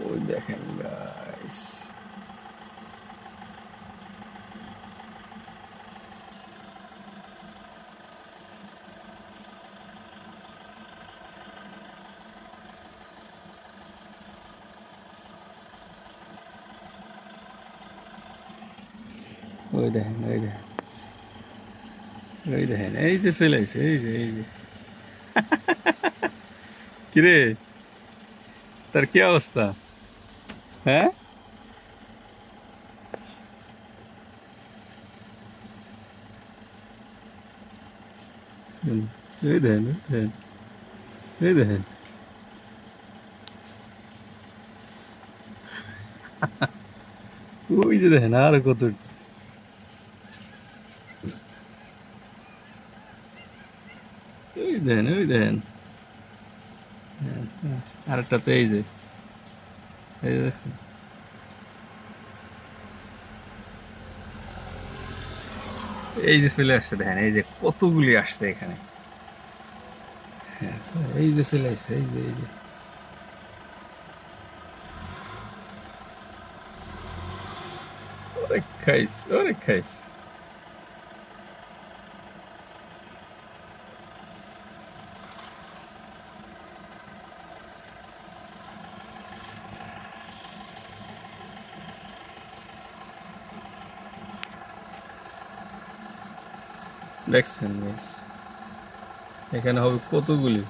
ওই দেখেন গাইস, ওই দেখেন, ওই দেখেন, ওই দেখেন, এই যে চলে আসছে, এই যে কিরে, তার কি অবস্থা? হ্যাঁ, এই দেখেন, এই দেখেন, এই দেখেন, ওই যে দেখেন আর কত, ওই দেখেন, ওই দেখেন, আরেকটা তো এই যে, এই যে দেখছেন? এই যে চলে আসছে, দেখেন এই যে কতগুলি আসছে এখানে। হ্যাঁ, এই যে চলে আসছে, এই যে অনেক খাইস, অনেক খাইস। দেখছেন guys? এখানে হবে কতগুলি।